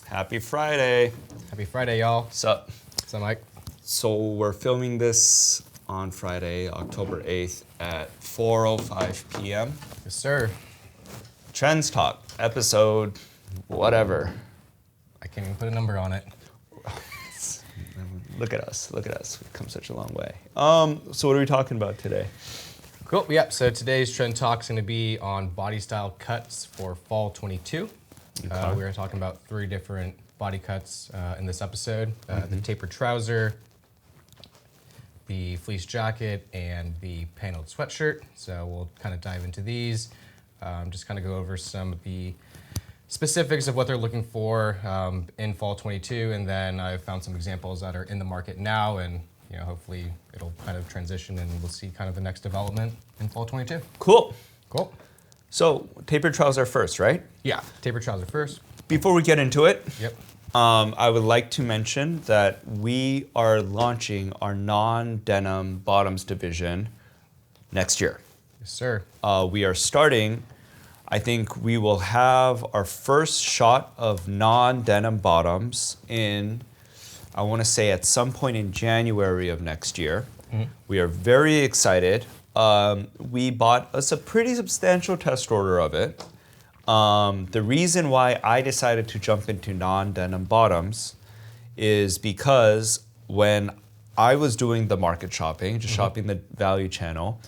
Happy Friday. Happy Friday, y'all. What's up? What's up, Mike? So we're filming this on Friday, October 8th at 4:05 p.m. Yes, sir. Trends Talk, episode whatever. I can't even put a number on it. Look at us. We've come such a long way. So what are we talking about today? Cool. Yep. So today's Trend Talk is going to be on body style cuts for fall 22. Okay. We're talking about 3 different body cuts in this episode. The Tapered Trouser, the Fleece Jacket, and the Paneled Sweatshirt. So we'll kind of dive into these, just kind of go over some of the specifics of what they're looking for in fall 22, and then I've found some examples that are in the market now, and hopefully it'll kind of transition and we'll see kind of the next development in fall 22. Cool. Cool. So tapered trouser first, right? Yeah, tapered trouser first. Before we get into it, Yep. I would like to mention that we are launching our non-denim bottoms division next year. Yes, sir. We are starting, I think we will have our first shot of non-denim bottoms in, I want to say at some point in January of next year. We are very excited. We bought us a pretty substantial test order of it. The reason why I decided to jump into non-denim bottoms is because when I was doing the market shopping, just shopping the value channel,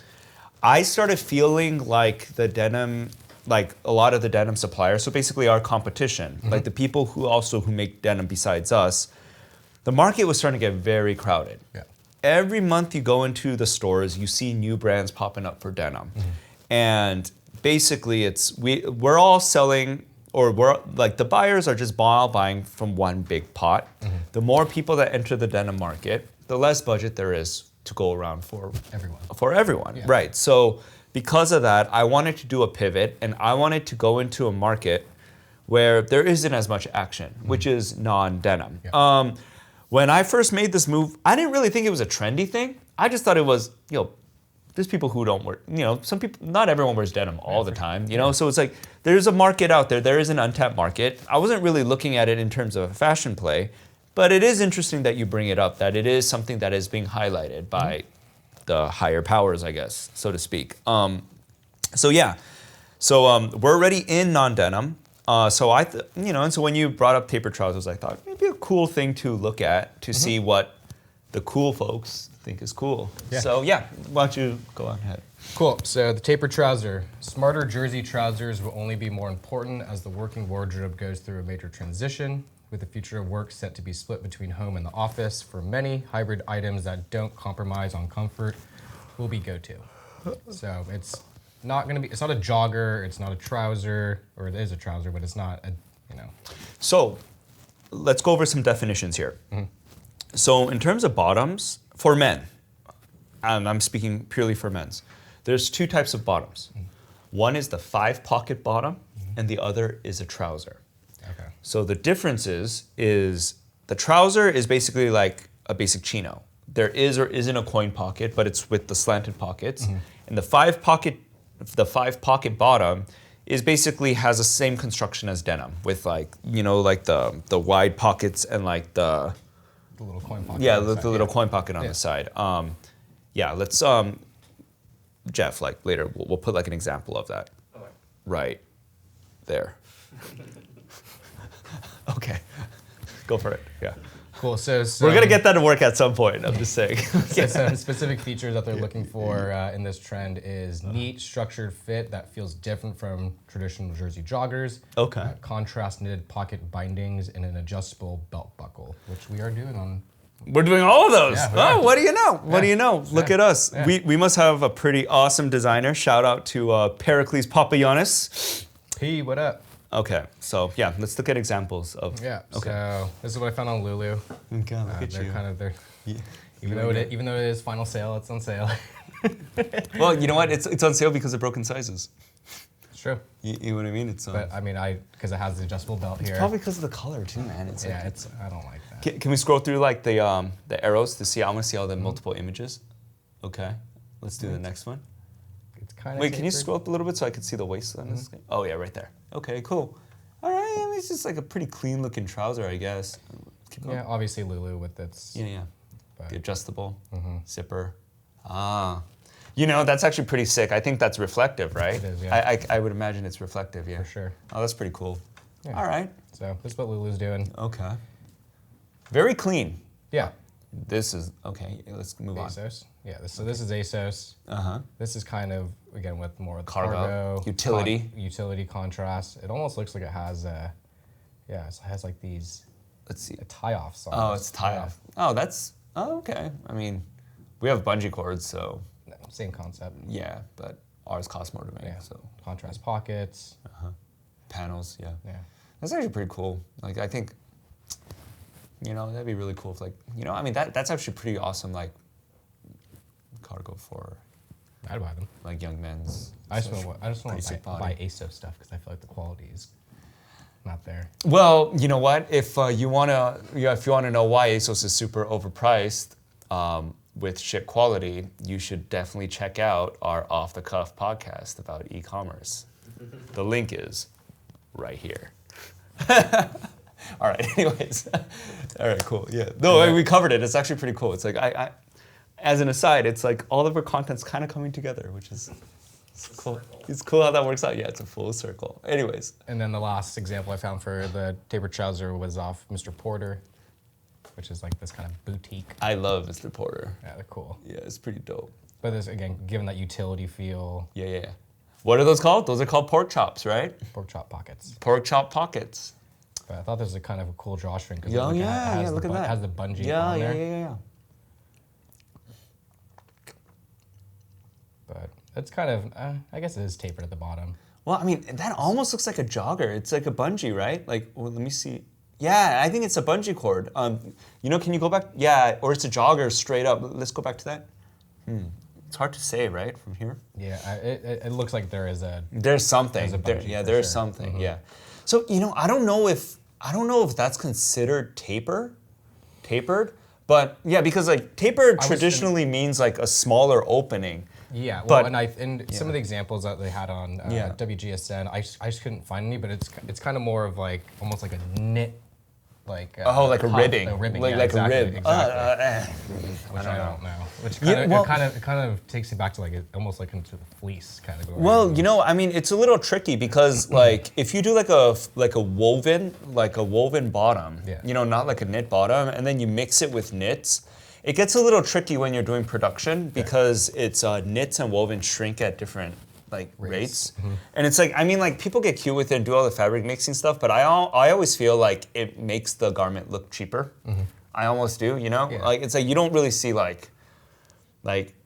I started feeling like the denim, like a lot of the denim suppliers, so basically our competition, like the people who make denim besides us, the market was starting to get very crowded. Yeah. Every month you go into the stores, you see new brands popping up for denim. And basically we're all selling, or we're like the buyers are just buying from one big pot. The more people that enter the denim market, the less budget there is to go around for everyone. Yeah. Right. So because of that, I wanted to do a pivot, and I wanted to go into a market where there isn't as much action, which is non-denim. Yeah. When I first made this move, I didn't really think it was a trendy thing. I just thought it was, there's people who don't wear, some people, not everyone wears denim all the time, So it's like, there's a market out there. There is an untapped market. I wasn't really looking at it in terms of a fashion play, but it is interesting that you bring it up, that it is something that is being highlighted by the higher powers, I guess, so to speak. So we're already in non-denim. And so when you brought up tapered trousers, I thought maybe a cool thing to look at to see what the cool folks think is cool. Yeah. So why don't you go on ahead? Cool. So the tapered trouser. Smarter jersey trousers will only be more important as the working wardrobe goes through a major transition, with the future of work set to be split between home and the office. For many, hybrid items that don't compromise on comfort will be go-to. So it's not going to be, it's not a jogger, it's not a trouser, or it is a trouser, but it's not a, So let's go over some definitions here. So in terms of bottoms, for men, and I'm speaking purely for men's, there's 2 types of bottoms. One is the 5-pocket bottom, and the other is a trouser. Okay. So the difference is the trouser is basically like a basic chino. There is or isn't a coin pocket, but it's with the slanted pockets. And the 5-pocket bottom is basically has the same construction as denim, with like the wide pockets and like the little coin pocket. Yeah, the little coin pocket on the side. Let's Jeff, like later we'll put like an example of that. Okay. Right there. Okay, go for it. Yeah. Cool. So We're gonna get that to work at some point. I'm just saying. So some specific features that they're looking for in this trend is neat, structured fit that feels different from traditional jersey joggers. Okay. Contrast knitted pocket bindings and an adjustable belt buckle, which we are doing on. We're doing all of those. Yeah, we are. What do you know? What do you know? Look at us. Yeah. We must have a pretty awesome designer. Shout out to Pericles Papagiannis. Hey, what up? Okay, so let's look at examples of. Yeah. Okay. So this is what I found on Lulu. Okay, look at They're you. kind of Yeah. even though it is final sale, it's on sale. Well, you know what? It's on sale because of broken sizes. It's true. You know what I mean? It's But I mean, because it has the adjustable belt here. probably because of the color too, man. It's yeah, like, I don't like that. Can we scroll through like the arrows to see? I want to see all the multiple images. Okay, let's do the next one. It's kind of Wait, can you scroll up a little bit so I can see the waistline? Oh yeah, right there. Okay, cool. All right. mean, it's just like a pretty clean looking trouser, I guess. Keep going. Yeah, obviously Lulu with its. Yeah. But, The adjustable zipper. You know, that's actually pretty sick. I think that's reflective, right? It is, yeah. I would imagine it's reflective, yeah. For sure. Oh, that's pretty cool. Yeah. All right. So this is what Lulu's doing. Okay. Very clean. Yeah. This is, okay, let's move on. Asos. Yeah, so this is Asos. This is kind of, again, with more of the Cargo. Utility. Utility contrast. It almost looks like it has, it has like these Let's see. tie-offs on Oh, it. it's tie-off. Oh, okay. I mean, we have bungee cords, so Yeah, same concept. yeah, but ours cost more to make, Yeah. so. Contrast pockets. Panels, yeah. Yeah. That's actually pretty cool. Like, I think, you know, that'd be really cool if, like, you know, I mean, that's actually pretty awesome, like, cargo for, I'd buy them. like, young men's. I just want to basic buy body. Asos stuff because I feel like the quality is not there. Well, you know what? If you wanna know why ASOS is super overpriced with shit quality, you should definitely check out our Off the Cuff podcast about e-commerce. The link is right here. All right. Anyways, all right. Cool. Yeah. No, we covered it. It's actually pretty cool. It's like I as an aside, it's like all of our content's kind of coming together, which is cool. It's cool how that works out. Yeah, it's a full circle. Anyways. And then the last example I found for the tapered trouser was off Mr. Porter, which is like this kind of boutique. I love Mr. Porter. Yeah, they're cool. Yeah, it's pretty dope. But this, again, given that utility feel, Yeah. What are those called? Those are called pork chops, right? pork chop pockets. Pork chop pockets. But I thought this was a kind of a cool drawstring because Yeah, it yeah, look at that. has the bungee Yeah, on there. yeah. But it's kind of, I guess it is tapered at the bottom. Well, I mean, that almost looks like a jogger. It's like a bungee, right? Like, well, let me see. Yeah, I think it's a bungee cord. You know, can you go back? Yeah, or it's a jogger straight up. Let's go back to that. It's hard to say, right, from here? Yeah, it looks like there is a. There's something. There's a bungee for there's sure. something. Yeah. So you know, I don't know if that's considered tapered, but yeah, because like tapered traditionally means like a smaller opening. Yeah, well, But- and some of the examples that they had on Yeah. WGSN, I just couldn't find any, but it's kind of more of like almost like a knit, like Like a puff, ribbing, a ribbing, like yeah, a exactly, rib. exactly. Which I don't know. Which kind Yeah, of well- it kind of takes you back to like almost like into the fleece category. Well, you know, I mean, it's a little tricky because like if you do like a woven bottom, Yeah. you know, not like a knit bottom, and then you mix it with knits, it gets a little tricky when you're doing production because it's knits and woven shrink at different like rates. And it's like, I mean, like people get cute with it and do all the fabric mixing stuff, but I always feel like it makes the garment look cheaper. I almost do, you know? Yeah. Like it's like you don't really see like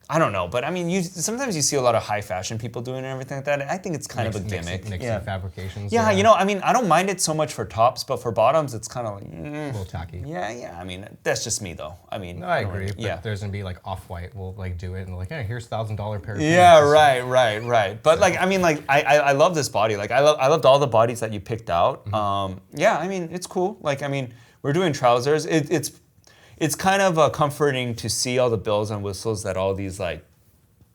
I don't know, but I mean, sometimes you see a lot of high fashion people doing it and everything like that. And I think it's kind of a gimmick. mixing fabrications. Yeah, you know, I mean, I don't mind it so much for tops, but for bottoms, it's kind of like, a little tacky. yeah. I mean, that's just me though. I mean, No, I don't agree. really- But yeah. there's gonna be like Off-White will like do it and like, hey, here's $1,000 pair of Yeah, pants. right. But like, I mean, like, I love this body. Like, I loved all the bodies that you picked out. Yeah, I mean, it's cool. Like, I mean, we're doing trousers. It's kind of comforting to see all the bells and whistles that all these like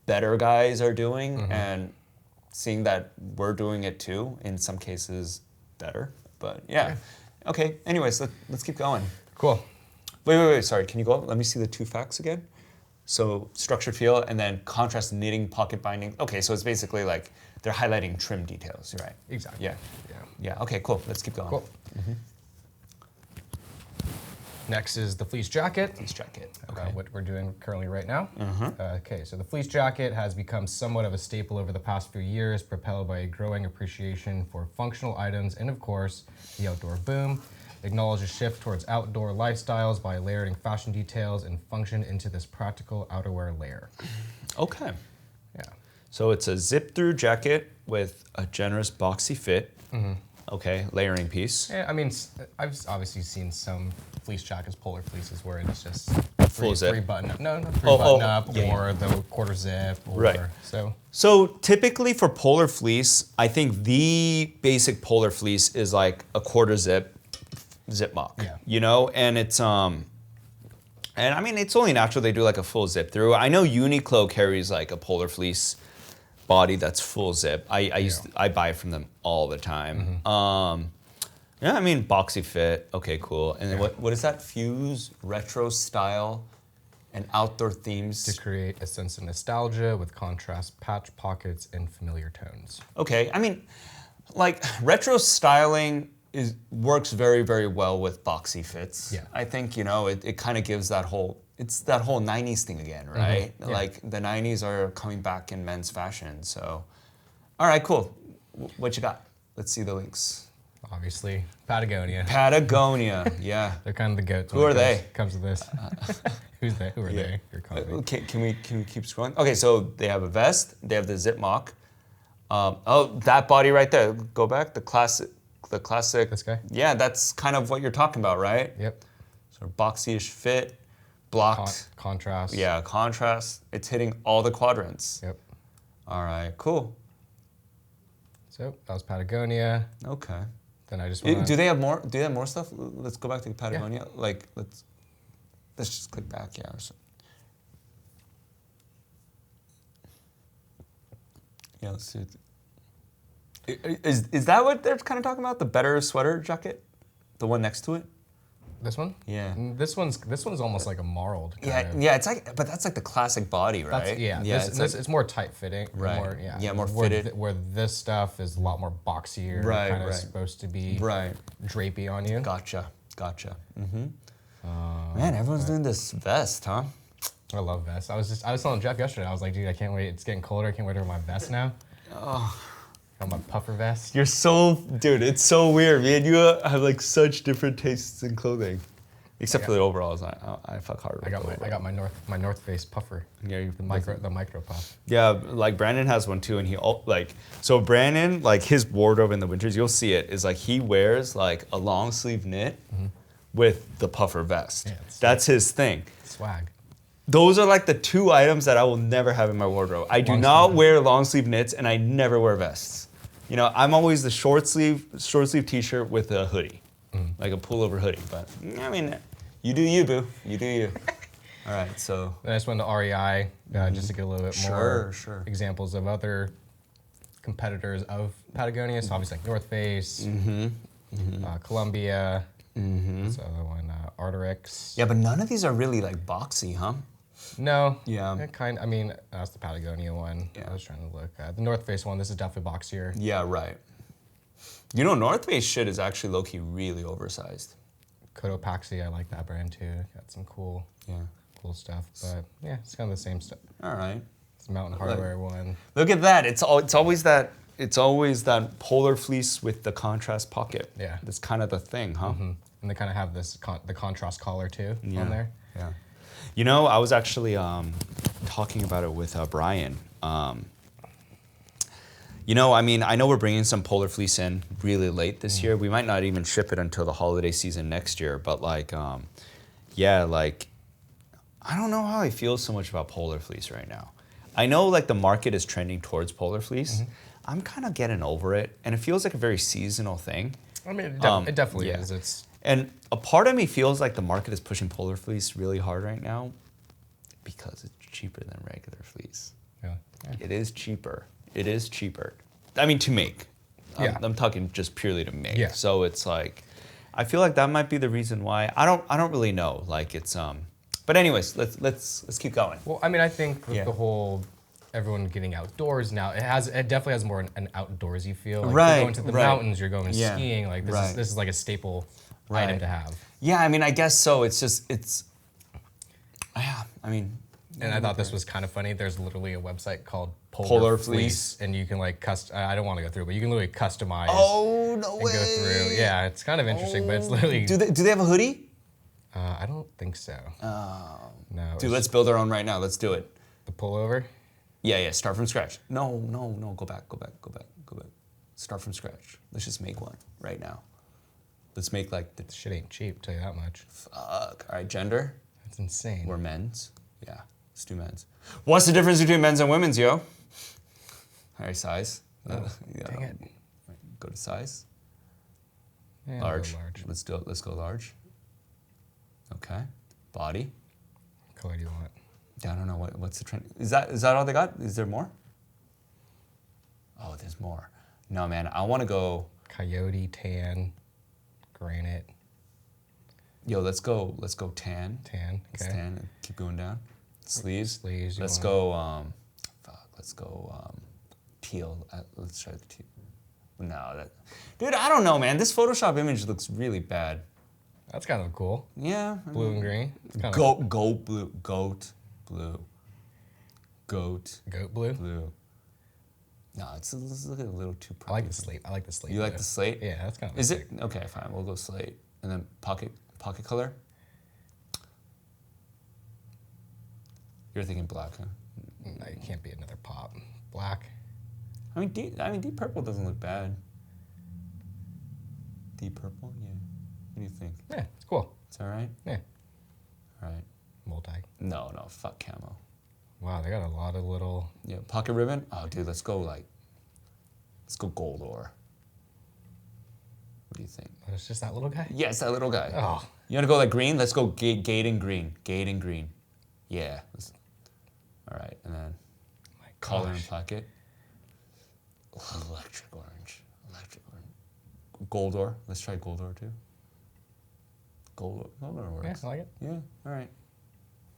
better guys are doing, and seeing that we're doing it too. In some cases, better. But yeah. Okay. Anyways, let's keep going. Cool. Wait. Sorry. Can you go up? Let me see the two facts again. So structured feel and then contrast knitting, pocket binding. Okay, so it's basically like they're highlighting trim details, right? Exactly. Yeah. Okay, cool. Let's keep going. Cool. Next is the fleece jacket. Fleece jacket. Okay. What we're doing currently right now. Okay, so the fleece jacket has become somewhat of a staple over the past few years, propelled by a growing appreciation for functional items and, of course, the outdoor boom. Acknowledge a shift towards outdoor lifestyles by layering fashion details and function into this practical outerwear layer. Okay. Yeah. So it's a zip-through jacket with a generous boxy fit. Okay, layering piece. Yeah, I mean, I've obviously seen some fleece jackets, polar fleeces, where it's just Full zip. three button up. No, not three Oh, button up, yeah, or the quarter zip, or Right. So typically for polar fleece, I think the basic polar fleece is like a quarter zip mock. Yeah. You know, and it's and I mean it's only natural they do like a full zip through. I know Uniqlo carries like a polar fleece body that's full zip. I buy it from them all the time. Yeah, I mean, boxy fit. Okay, cool. And then what is that? Fuse, retro style, and outdoor themes. To create a sense of nostalgia with contrast patch pockets and familiar tones. Okay, I mean, like retro styling works very, very well with boxy fits. Yeah. I think, it kind of gives that whole 90s thing again, right? Yeah. Like the 90s are coming back in men's fashion. So, all right, cool. What you got? Let's see the links. Obviously, Patagonia. Patagonia, yeah. They're kind of the goats. Who are they? Comes to this. Who's they? Who are they? Your company. Okay, can we keep scrolling? Okay, so they have a vest. They have the zip mock. That body right there. Go back. The classic. This guy? Yeah, that's kind of what you're talking about, right? Yep. Sort of boxy-ish fit, blocked. Contrast. Yeah, contrast. It's hitting all the quadrants. Yep. All right, cool. So that was Patagonia. Okay. Then I just want Do they have more? Do they have more stuff? Let's go back to Patagonia. Yeah. Like let's just click back. Yeah. Yeah. Let's see. Is that what they're kind of talking about? The better sweater jacket, the one next to it. This one? Yeah. This one's almost like a marled. Yeah. It's like, but that's like the classic body, right? It's more tight fitting. Right. More where fitted. Where this stuff is a lot more boxier. Right. Kind of supposed to be. Right. Drapey on you. Gotcha. Mm-hmm. Man, everyone's doing this vest, huh? I love vests. I was telling Jeff yesterday. I was like, dude, I can't wait. It's getting colder. I can't wait to wear my vest now. Oh. Got my puffer vest. You're dude, it's so weird. Me and you have like such different tastes in clothing. Except for the overalls. I fuck hard with I got my North Face puffer. Yeah, the micro puff. Yeah, like Brandon has one too, and so Brandon, like his wardrobe in the winters, you'll see it, is like he wears like a long sleeve knit with the puffer vest. Yeah, that's his thing. Swag. Those are like the two items that I will never have in my wardrobe. I do not wear long sleeve knits, and I never wear vests. I'm always the short sleeve t-shirt with a hoodie, like a pullover hoodie. But I mean, you do you, boo. You do you. All right, so. Then I just went to REI just to get a little bit more examples of other competitors of Patagonia. So obviously like North Face, Columbia, what's the other one, Arc'teryx. Yeah, but none of these are really like boxy, huh? No. Yeah. I mean, that's the Patagonia one. Yeah. I was trying to look at the North Face one. This is definitely boxier. Yeah, right. North Face shit is actually low-key really oversized. Cotopaxi, I like that brand too. Got some cool stuff. But yeah, it's kind of the same stuff. All right. It's a Mountain Hardwear one. Look at that. It's always that polar fleece with the contrast pocket. Yeah. That's kind of the thing, huh? Mm-hmm. And they kind of have the contrast collar too on there. Yeah. I was actually talking about it with Brian. I mean, I know we're bringing some polar fleece in really late this year. We might not even ship it until the holiday season next year. But I don't know how I feel so much about polar fleece right now. I know like the market is trending towards polar fleece. I'm kind of getting over it, and it feels like a very seasonal thing. I mean, it definitely is. And a part of me feels like the market is pushing polar fleece really hard right now because it's cheaper than regular fleece. Yeah. It is cheaper. I mean, to make. I'm talking just purely to make. Yeah. So it's like, I feel like that might be the reason why. I don't really know. Like it's But anyways, let's keep going. Well, I mean, I think with the whole everyone getting outdoors now, it definitely has more an outdoorsy feel. Like Right. You're going to the mountains. You're going skiing. Like this is like a staple item to have. Yeah, I mean, I guess so. I mean. And I thought this was kind of funny. There's literally a website called Polar Fleece, and you can like I don't want to go through, but you can literally customize. Oh no way! And go through. Yeah, it's kind of interesting, but it's literally. Do they have a hoodie? I don't think so. Oh. No. Dude, let's build our own right now. Let's do it. The pullover. Yeah. Start from scratch. No. Go back. Start from scratch. Let's just make one right now. Let's make like the. Shit ain't cheap. Tell you that much. Fuck. All right, gender. That's insane. We're men's. Yeah. Let's do men's. What's the difference between men's and women's, yo? All right, size. Dang it. Go to size. Yeah, large. Large. Let's do it. Let's go large. Okay. Body. What color do you want? Yeah, I don't know what's the trend. Is that all they got? Is there more? Oh, there's more. No, man. I want to go Coyote tan. granite. Yo, let's go tan. Tan. Let's Okay. tan and keep going down. Sleeves. Sleeves. Let's go. Let's go. Teal. Let's try the teal. No, dude, I don't know, man. This Photoshop image looks really bad. That's kind of cool. Yeah. Blue and green. It's kind Goat blue. Goat blue. Goat blue. blue. No, it's looking a little too purple. I like the slate. I like the slate. You like the slate? Yeah, that's kind of. Is it okay? Fine, we'll go slate, and then pocket color. You're thinking black, huh? No, it can't be another pop. Black. I mean, deep purple doesn't look bad. Deep purple, yeah. What do you think? Yeah, it's cool. It's all right. Yeah. All right. Multi. No, fuck camo. Wow, they got a lot of little. Yeah, pocket ribbon. Oh, dude, let's go gold ore. What do you think? Oh, it's just that little guy. Yeah, it's that little guy. Oh. You want to go like green? Let's go gate and green. Gate and green. Yeah. All right, and then My color and gosh. pocket. Electric orange. Gold ore. Let's try gold ore too. Gold ore Yeah, works. I like it. Yeah. All right.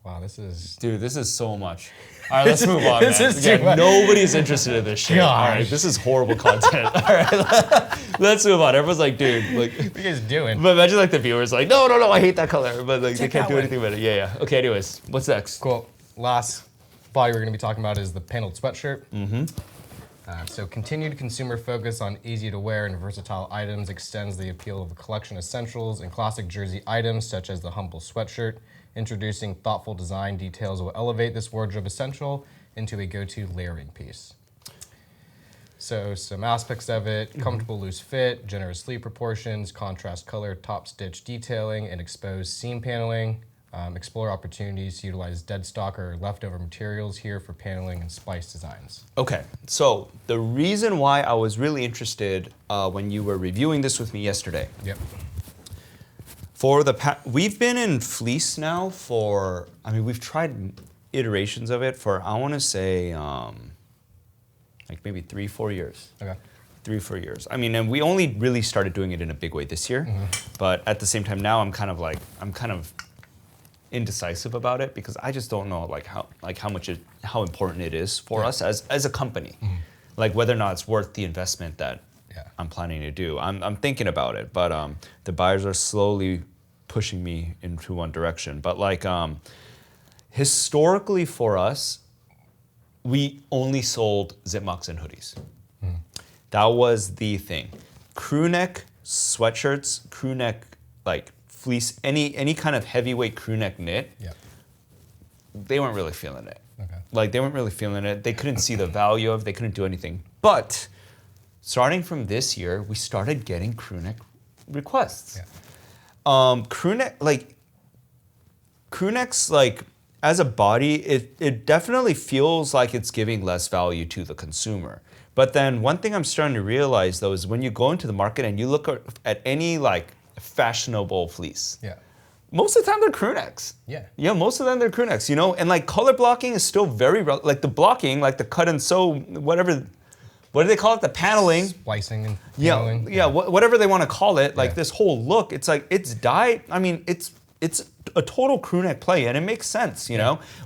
Wow, this is. Dude, this is so much. All right, let's move on. This man. is too much. Nobody's interested in this shit. All right, Gosh. this is horrible content. All right, let's move on. Everyone's like, dude, like. What are you guys doing? But imagine like the viewers like, no, I hate that color, but like they Check can't that do one. anything about it. Yeah. Okay. Anyways, what's next? Cool. Last body we're going to be talking about is the paneled sweatshirt. Mm-hmm. So continued consumer focus on easy to wear and versatile items extends the appeal of a collection of essentials and classic jersey items such as the humble sweatshirt. Introducing thoughtful design details will elevate this wardrobe essential into a go-to layering piece. So some aspects of it: comfortable loose fit, generous sleeve proportions, contrast color, top stitch detailing, and exposed seam paneling. Explore opportunities to utilize dead stock or leftover materials here for paneling and splice designs. Okay, so the reason why I was really interested when you were reviewing this with me yesterday, Yep. we've been in fleece now for, we've tried iterations of it for, I want to say, like maybe 3-4 years. Okay. 3-4 years. And we only really started doing it in a big way this year, but at the same time now I'm kind of indecisive about it because I just don't know how important it is for us as a company, like whether or not it's worth the investment that I'm planning to do. I'm thinking about it, but the buyers are slowly pushing me into one direction. But historically for us, we only sold zip mucks and hoodies. That was the thing. Crew neck sweatshirts, crew neck fleece, any kind of heavyweight crew neck knit, they weren't really feeling it. Okay. They weren't really feeling it. They couldn't see the value of it. They couldn't do anything. But starting from this year, we started getting crew neck requests. Crew necks, as a body, it definitely feels like it's giving less value to the consumer. But then one thing I'm starting to realize though is when you go into the market and you look at any fashionable fleece. Most of the time they're crew necks. Yeah, most of them they're crew necks, and color blocking is still very, the blocking, the cut and sew, whatever, what do they call it? The paneling. Splicing and paneling. Whatever they want to call it, this whole look, it's it's dyed, it's a total crew neck play and it makes sense,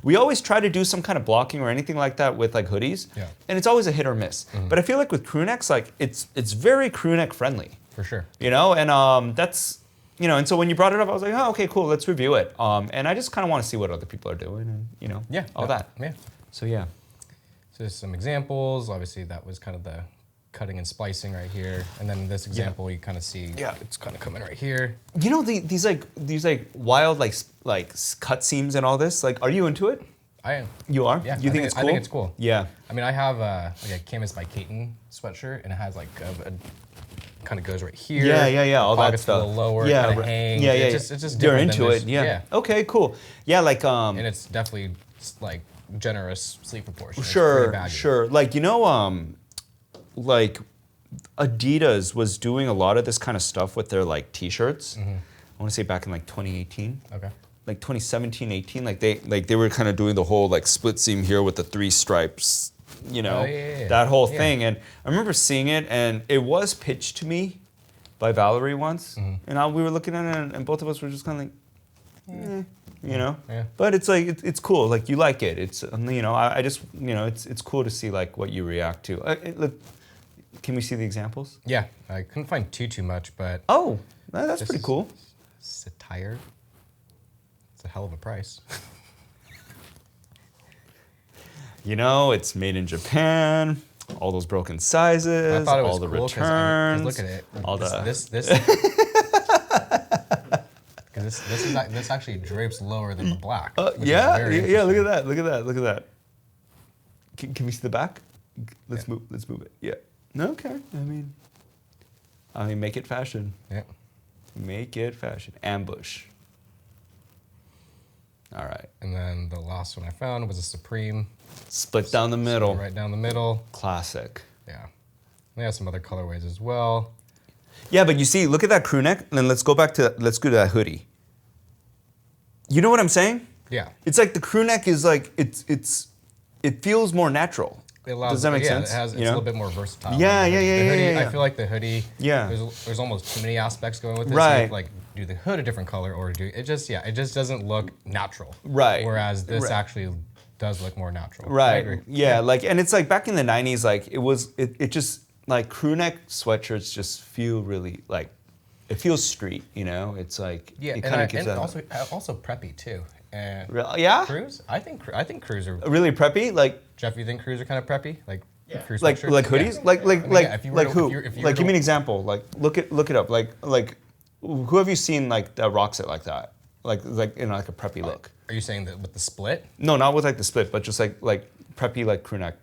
We always try to do some kind of blocking or anything like that with hoodies, and it's always a hit or miss. But I feel like with crew necks, it's very crew neck friendly. For sure. And that's, and so when you brought it up, I was like, oh, okay, cool, let's review it. And I just kind of want to see what other people are doing and, all that. Yeah. So, yeah. So there's some examples. Obviously, that was kind of the cutting and splicing right here. And then this example, you kind of see it's kind of coming right here. These wild, cut seams and all this, are you into it? I am. You are? Yeah. You think it's cool? I think it's cool. Yeah. I have a Canvas by Caton sweatshirt, and it has a kind of goes right here. Yeah. All that pockets stuff. A little lower. Yeah. Kind of hangs. Yeah. It's just You're different into than it. this. Yeah. Okay. Cool. Yeah. And it's definitely generous sleeve proportion. Sure. It's Sure. Adidas was doing a lot of this kind of stuff with their T-shirts. I want to say back in 2018. Okay. 2017, 18. They were kind of doing the whole split seam here with the 3 stripes. That whole thing. And I remember seeing it, and it was pitched to me by Valerie once, and we were looking at it, and both of us were just kind of like, you know. Yeah. But it's like it's cool. Like you like it. It's you know I just you know it's cool to see like what you react to. Look, can we see the examples? Yeah, I couldn't find too much, but Oh, that's pretty cool. Satire. It's a hell of a price. You know, it's made in Japan. All those broken sizes, I thought it was all the cool 'cause returns. look at it. All This this actually drapes lower than the black. Which is yeah, very yeah. Look interesting. at that. Look at that. Look at that. Can we see the back? Let's move. Let's move it. Yeah. Okay. I mean, make it fashion. Yeah. Make it fashion. Ambush. All right. And then the last one I found was a Supreme. Split down the middle. Right down the middle. Classic. Yeah. They have some other colorways as well. Yeah, but you see, look at that crew neck, and then let's go to that hoodie. You know what I'm saying? Yeah. It's like the crew neck is like it feels more natural. Does that make sense? It's a little bit more versatile. Yeah, The yeah, hoodie, yeah. I feel like the hoodie. Yeah. There's almost too many aspects going with it. Right. So you have to, like do the hood a different color or do it just doesn't look natural. Right. Whereas this Right. actually does look more natural. I Right. agree. Yeah, like, and it's like back in the 90s, like it just like crew neck sweatshirts just feel really like it feels street, you know? It's like Yeah, it and, kind of gives that also preppy too. And yeah? crews, I think crews are. Really preppy? Like Jeff, you think crews are kind of preppy? Crew like sweatshirts? hoodies? Yeah. Like yeah, if you were like to- who? if you were Like to- give me an example. Like look it up. Like who have you seen like that rocks it like that? Like in like a preppy look. Are you saying that with the split? No, not with like the split, but just like preppy like crew neck.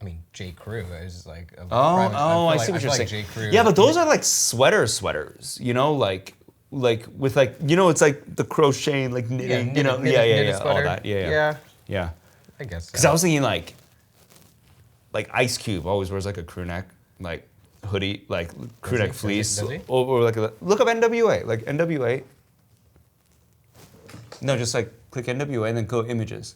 I mean, J. Crew is like. I see what you're saying. J. Crew. Yeah, but those are like sweaters, you know, like with like you know it's like the crocheting like knitting, you know, knitted all sweater. that, Yeah. yeah. I guess. Because I was thinking like Ice Cube always wears like a crew neck like hoodie, like crew neck fleece, Does he? or like look up NWA, like NWA. No, just like click NWA and then go images.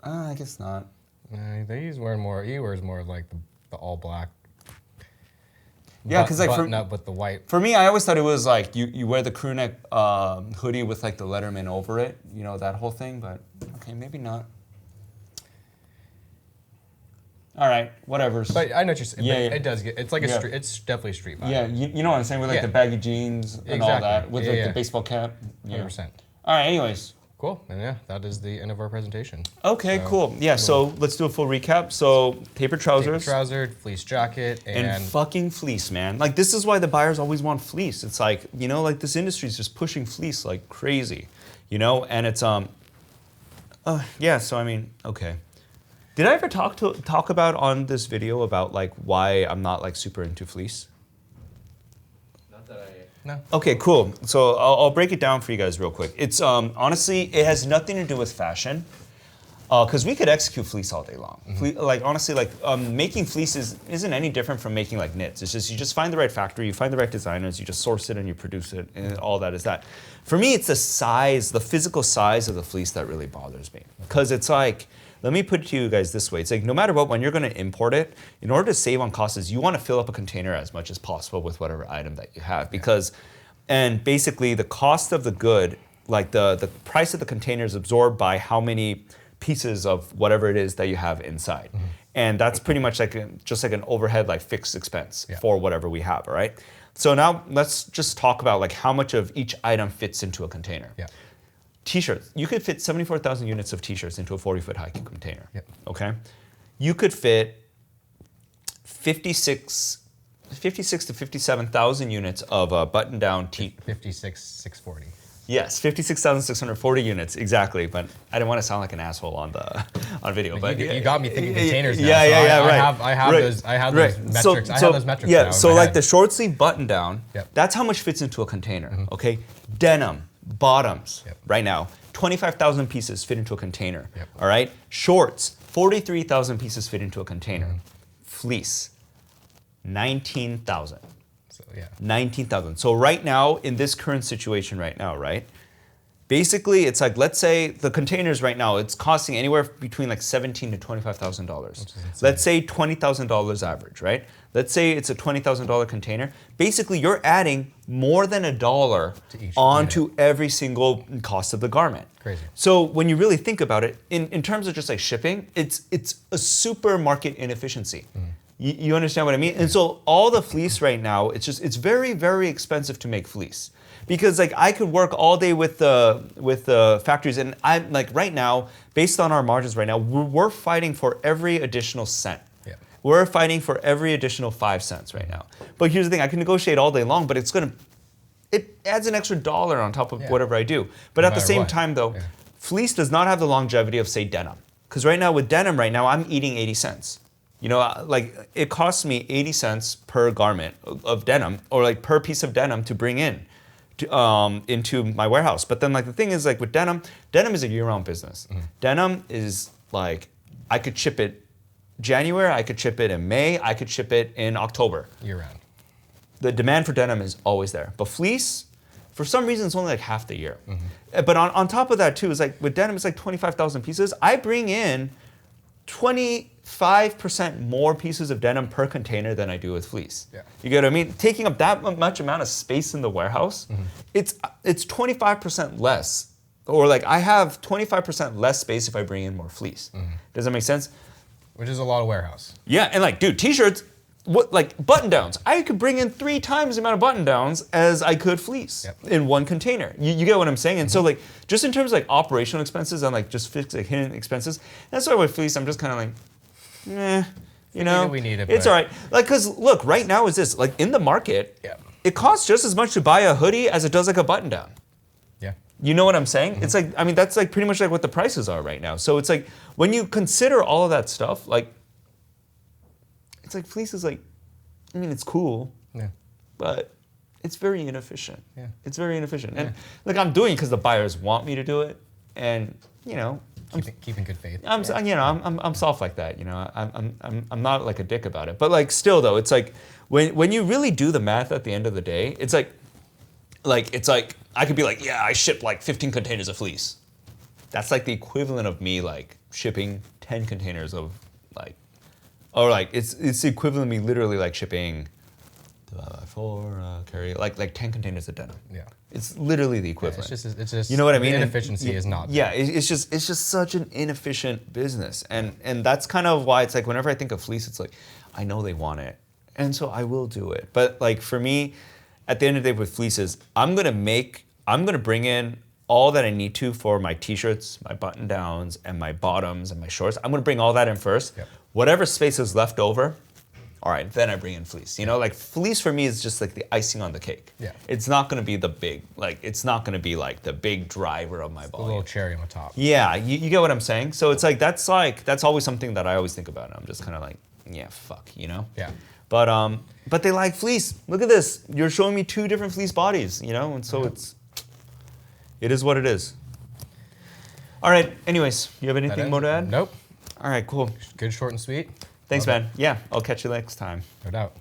I guess not. He's wearing more. He wears more of like the all black. Yeah, because like button up with the white. for me, I always thought it was like you wear the crew neck hoodie with like the Letterman over it, you know, that whole thing. But okay, maybe not. All right, whatever. But I know what you're saying. Yeah, but It does get. It's like a Yeah. street. It's definitely a street vibe. Yeah, you know what I'm saying with like Yeah. the baggy jeans and all Exactly. that with Yeah, like yeah. the baseball cap. Yeah. 100%. All right. Anyways. Cool. And yeah, that is the end of our presentation. Okay. Cool. Yeah. So let's do a full recap. So tapered trousers. Trouser, fleece jacket, And fucking fleece, man. Like this is why the buyers always want fleece. It's like, you know, like this industry is just pushing fleece like crazy, you know? And it's yeah, so I mean, okay. Did I ever talk about on this video about like why I'm not like super into fleece? Not that I. No. Okay, cool. So I'll break it down for you guys real quick. It's honestly, it has nothing to do with fashion. Because we could execute fleece all day long. Like honestly, like making fleece isn't any different from making like knits. It's just you just find the right factory, you find the right designers, you just source it and you produce it, and all that is that. For me, it's the size, the physical size of the fleece that really bothers me. Because it's like, let me put it to you guys this way. It's like no matter what, when you're going to import it, in order to save on costs, you want to fill up a container as much as possible with whatever item that you have. Because, and basically the cost of the good, like the price of the container is absorbed by how many pieces of whatever it is that you have inside. And that's pretty much like just like an overhead, like fixed expense for whatever we have, all right? So now let's just talk about like how much of each item fits into a container. Yeah. T-shirts, you could fit 74,000 units of t-shirts into a 40-foot high container, Yep. okay? You could fit 56 to 57,000 units of a button-down tee. 56,640. Yes, 56,640 units, exactly. But I didn't want to sound like an asshole on video. But You got me thinking containers now. Yeah, so right. I have Right. those. I have Right. those metrics. I have those metrics. Yeah, now in so my like head. the short sleeve button down, Yep. that's how much fits into a container. Okay, denim bottoms Yep. right now, 25,000 pieces fit into a container. Yep. All right, shorts, 43,000 pieces fit into a container. Fleece, 19,000. So, yeah. 19,000. So right now, in this current situation right now, right, Basically, it's like, let's say the containers right now, it's costing anywhere between like $17,000 to $25,000. Let's say $20,000 average, right? Let's say it's a $20,000 container. Basically, you're adding more than $1 onto every single cost of the garment. Crazy. So when you really think about it, in terms of just like shipping, it's a supermarket inefficiency. You understand what I mean? And so all the fleece right now, it's very, very expensive to make fleece. Because like I could work all day with the factories, and I'm like right now, based on our margins right now, we're fighting for every additional cent. Yeah. We're fighting for every additional 5 cents right now. But here's the thing: I can negotiate all day long, but it adds an extra $1 on top of whatever I do. But No at the matter same what. time, though, Yeah. fleece does not have the longevity of say denim. Because right now with denim, right now I'm eating 80 cents. You know, like it costs me 80 cents per garment of denim, or like per piece of denim to bring in. Into my warehouse. But then like the thing is like with denim is a year-round business. Denim is like, I could ship it January, I could ship it in May, I could ship it in October. Year-round. The demand for denim is always there. But fleece, for some reason, it's only like half the year. But on top of that too, is like with denim, it's like 25,000 pieces. I bring in 25% more pieces of denim per container than I do with fleece. Yeah. You get what I mean? Taking up that much amount of space in the warehouse, it's 25% less. Or like I have 25% less space if I bring in more fleece. Does that make sense? Which is a lot of warehouse. Yeah, and like, dude, t-shirts, what like button downs? I could bring in 3 times the amount of button downs as I could fleece in one container. You get what I'm saying? And so like, just in terms of like operational expenses and like just fixed like hidden expenses, that's why with fleece I'm just kind of like, you know, we need it, it's but- all right. Like, cause look, right now is this like in the market, Yeah. it costs just as much to buy a hoodie as it does like a button down. Yeah. You know what I'm saying? It's like, I mean, that's like pretty much like what the prices are right now. So it's like, when you consider all of that stuff, like, it's like fleece is like, I mean, it's cool, Yeah. but it's very inefficient. Yeah. It's very inefficient. And like, I'm doing it because the buyers want me to do it. And, you know, Keeping good faith. I'm soft like that, you know. I'm not like a dick about it. But like still though, it's like when you really do the math at the end of the day, it's like I could be like, yeah, I ship like 15 containers of fleece. That's like the equivalent of me like shipping 10 containers of like, or like it's the equivalent of me literally like shipping 10 containers of denim. Yeah. It's literally the Yeah, equivalent. it's just. You know what I mean? The And inefficiency is not. Yeah, it's just such an inefficient business, and that's kind of why it's like whenever I think of fleece, it's like I know they want it, and so I will do it. But like for me, at the end of the day, with fleeces, I'm gonna bring in all that I need to for my t-shirts, my button downs, and my bottoms and my shorts. I'm gonna bring all that in first. Yep. Whatever space is left over. All right, then I bring in fleece. You know, like fleece for me is just like the icing on the cake. Yeah. It's not gonna be the big, like it's not gonna be like the big driver of my A volume. little cherry on the top. Yeah, you get what I'm saying? So it's like that's always something that I always think about. I'm just kind of like, yeah, fuck, you know? Yeah. But they like fleece. Look at this. You're showing me 2 different fleece bodies, you know? And so it is what it is. All right, anyways, you have anything more to add? Nope. All right, cool. Good, short, and sweet. Thanks, Love it. man. Yeah, I'll catch you next time. No doubt.